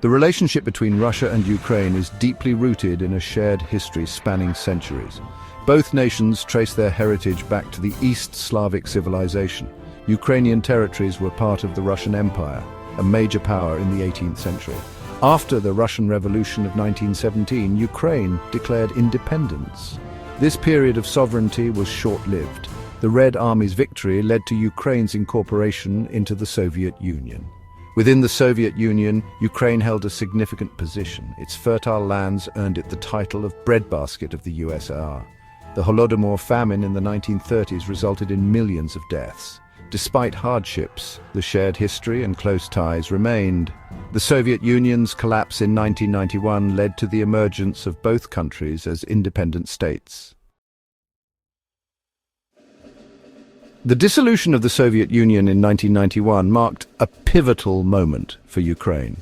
The relationship between Russia and Ukraine is deeply rooted in a shared history spanning centuries. Both nations trace their heritage back to the East Slavic civilization. Ukrainian territories were part of the Russian Empire, a major power in the 18th century. After the Russian Revolution of 1917, Ukraine declared independence. This period of sovereignty was short-lived. The Red Army's victory led to Ukraine's incorporation into the Soviet Union. Within the Soviet Union, Ukraine held a significant position. Its fertile lands earned it the title of breadbasket of the USSR. The Holodomor famine in the 1930s resulted in millions of deaths. Despite hardships, the shared history and close ties remained. The Soviet Union's collapse in 1991 led to the emergence of both countries as independent states. The dissolution of the Soviet Union in 1991 marked a pivotal moment for Ukraine.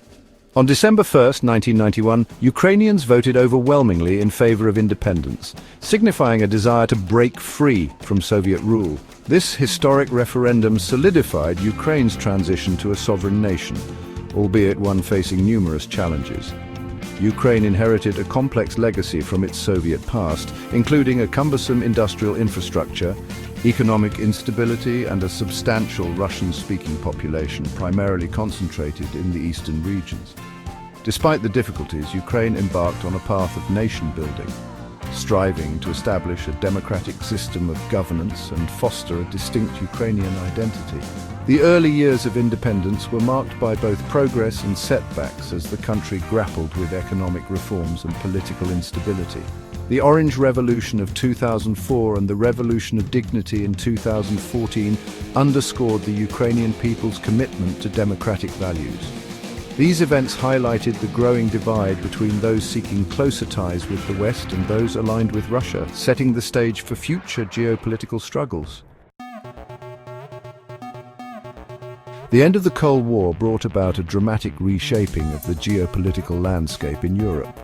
On December 1, 1991, Ukrainians voted overwhelmingly in favor of independence, signifying a desire to break free from Soviet rule. This historic referendum solidified Ukraine's transition to a sovereign nation, albeit one facing numerous challenges. Ukraine inherited a complex legacy from its Soviet past, including a cumbersome industrial infrastructure, economic instability, and a substantial Russian-speaking population, primarily concentrated in the eastern regions. Despite the difficulties, Ukraine embarked on a path of nation-building, striving to establish a democratic system of governance and foster a distinct Ukrainian identity. The early years of independence were marked by both progress and setbacks as the country grappled with economic reforms and political instability. The Orange Revolution of 2004 and the Revolution of Dignity in 2014 underscored the Ukrainian people's commitment to democratic values. These events highlighted the growing divide between those seeking closer ties with the West and those aligned with Russia, setting the stage for future geopolitical struggles. The end of the Cold War brought about a dramatic reshaping of the geopolitical landscape in Europe.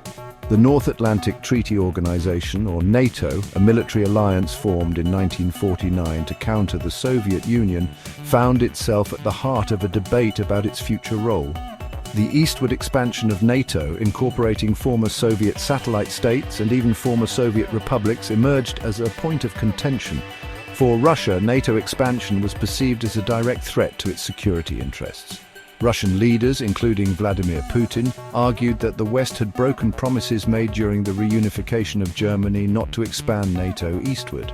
The North Atlantic Treaty Organization, or NATO, a military alliance formed in 1949 to counter the Soviet Union, found itself at the heart of a debate about its future role. The eastward expansion of NATO, incorporating former Soviet satellite states and even former Soviet republics, emerged as a point of contention. For Russia, NATO expansion was perceived as a direct threat to its security interests. Russian leaders, including Vladimir Putin, argued that the West had broken promises made during the reunification of Germany not to expand NATO eastward.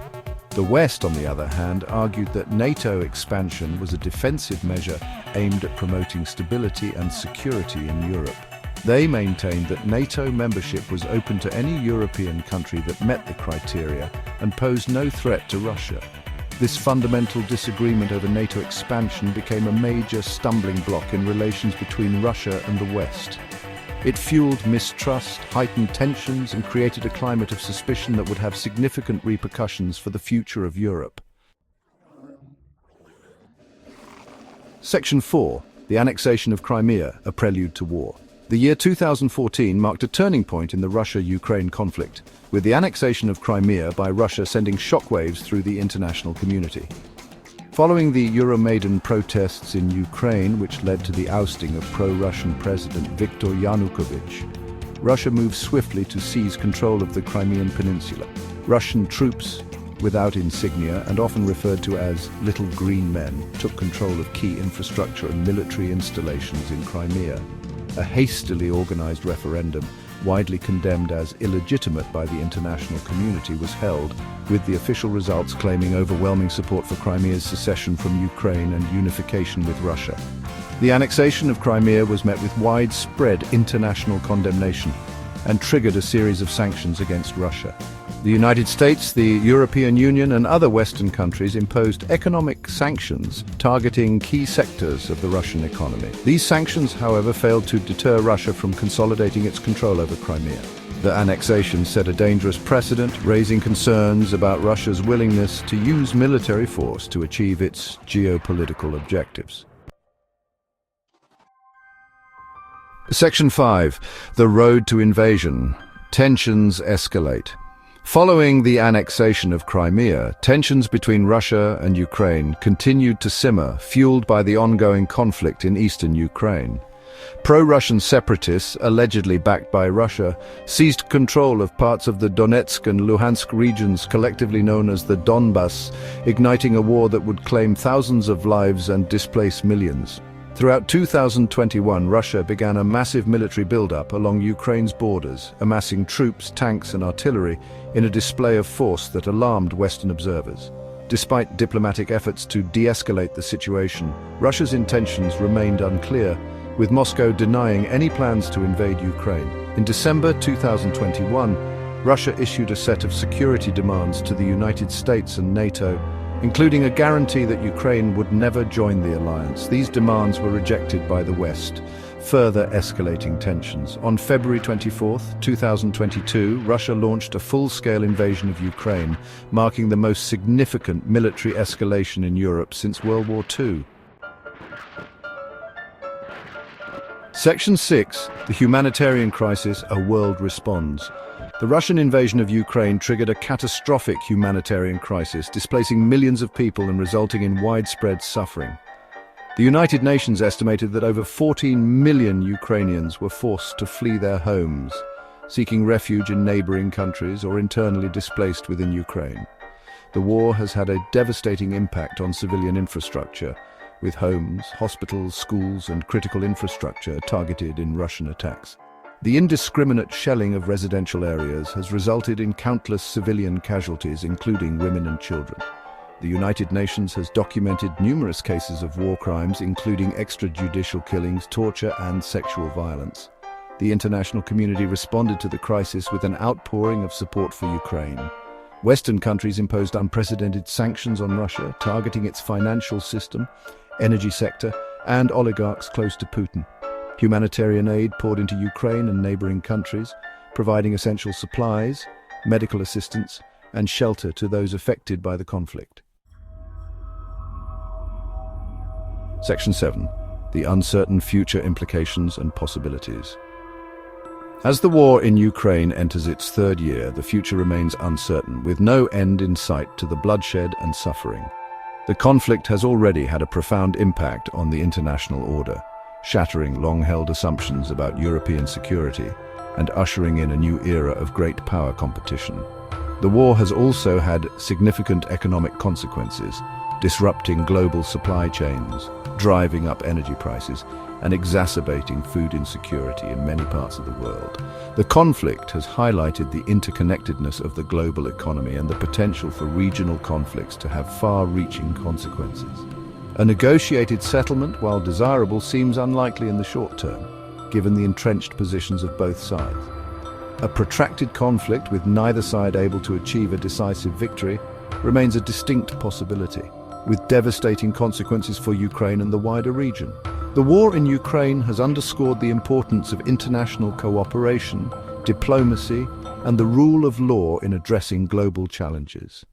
The West, on the other hand, argued that NATO expansion was a defensive measure aimed at promoting stability and security in Europe. They maintained that NATO membership was open to any European country that met the criteria and posed no threat to Russia. This fundamental disagreement over NATO expansion became a major stumbling block in relations between Russia and the West. It fueled mistrust, heightened tensions, and created a climate of suspicion that would have significant repercussions for the future of Europe. Section 4. The annexation of Crimea, a prelude to war. The year 2014 marked a turning point in the Russia-Ukraine conflict, with the annexation of Crimea by Russia sending shockwaves through the international community. Following the Euromaidan protests in Ukraine, which led to the ousting of pro-Russian President Viktor Yanukovych, Russia moved swiftly to seize control of the Crimean Peninsula. Russian troops, without insignia and often referred to as Little Green Men, took control of key infrastructure and military installations in Crimea. A hastily organized referendum, widely condemned as illegitimate by the international community, was held, with the official results claiming overwhelming support for Crimea's secession from Ukraine and unification with Russia. The annexation of Crimea was met with widespread international condemnation and triggered a series of sanctions against Russia. The United States, the European Union, and other Western countries imposed economic sanctions targeting key sectors of the Russian economy. These sanctions, however, failed to deter Russia from consolidating its control over Crimea. The annexation set a dangerous precedent, raising concerns about Russia's willingness to use military force to achieve its geopolitical objectives. Section 5. The road to invasion. Tensions escalate. Following the annexation of Crimea, tensions between Russia and Ukraine continued to simmer, fueled by the ongoing conflict in eastern Ukraine. Pro-Russian separatists, allegedly backed by Russia, seized control of parts of the Donetsk and Luhansk regions, collectively known as the Donbas, igniting a war that would claim thousands of lives and displace millions. Throughout 2021, Russia began a massive military buildup along Ukraine's borders, amassing troops, tanks and artillery in a display of force that alarmed Western observers. Despite diplomatic efforts to de-escalate the situation, Russia's intentions remained unclear, with Moscow denying any plans to invade Ukraine. In December 2021, Russia issued a set of security demands to the United States and NATO, including a guarantee that Ukraine would never join the alliance. These demands were rejected by the West, further escalating tensions. On February 24, 2022, Russia launched a full-scale invasion of Ukraine, marking the most significant military escalation in Europe since World War II. Section 6, the humanitarian crisis, a world responds. The Russian invasion of Ukraine triggered a catastrophic humanitarian crisis, displacing millions of people and resulting in widespread suffering. The United Nations estimated that over 14 million Ukrainians were forced to flee their homes, seeking refuge in neighboring countries or internally displaced within Ukraine. The war has had a devastating impact on civilian infrastructure, with homes, hospitals, schools and critical infrastructure targeted in Russian attacks. The indiscriminate shelling of residential areas has resulted in countless civilian casualties, including women and children. The United Nations has documented numerous cases of war crimes, including extrajudicial killings, torture and sexual violence. The international community responded to the crisis with an outpouring of support for Ukraine. Western countries imposed unprecedented sanctions on Russia, targeting its financial system, energy sector, and oligarchs close to Putin. Humanitarian aid poured into Ukraine and neighboring countries, providing essential supplies, medical assistance, and shelter to those affected by the conflict. Section 7. The uncertain future implications and possibilities. As the war in Ukraine enters its third year, the future remains uncertain, with no end in sight to the bloodshed and suffering. The conflict has already had a profound impact on the international order, shattering long-held assumptions about European security and ushering in a new era of great power competition. The war has also had significant economic consequences, disrupting global supply chains, driving up energy prices, and exacerbating food insecurity in many parts of the world. The conflict has highlighted the interconnectedness of the global economy and the potential for regional conflicts to have far-reaching consequences. A negotiated settlement, while desirable, seems unlikely in the short term, given the entrenched positions of both sides. A protracted conflict with neither side able to achieve a decisive victory remains a distinct possibility, with devastating consequences for Ukraine and the wider region. The war in Ukraine has underscored the importance of international cooperation, diplomacy, and the rule of law in addressing global challenges.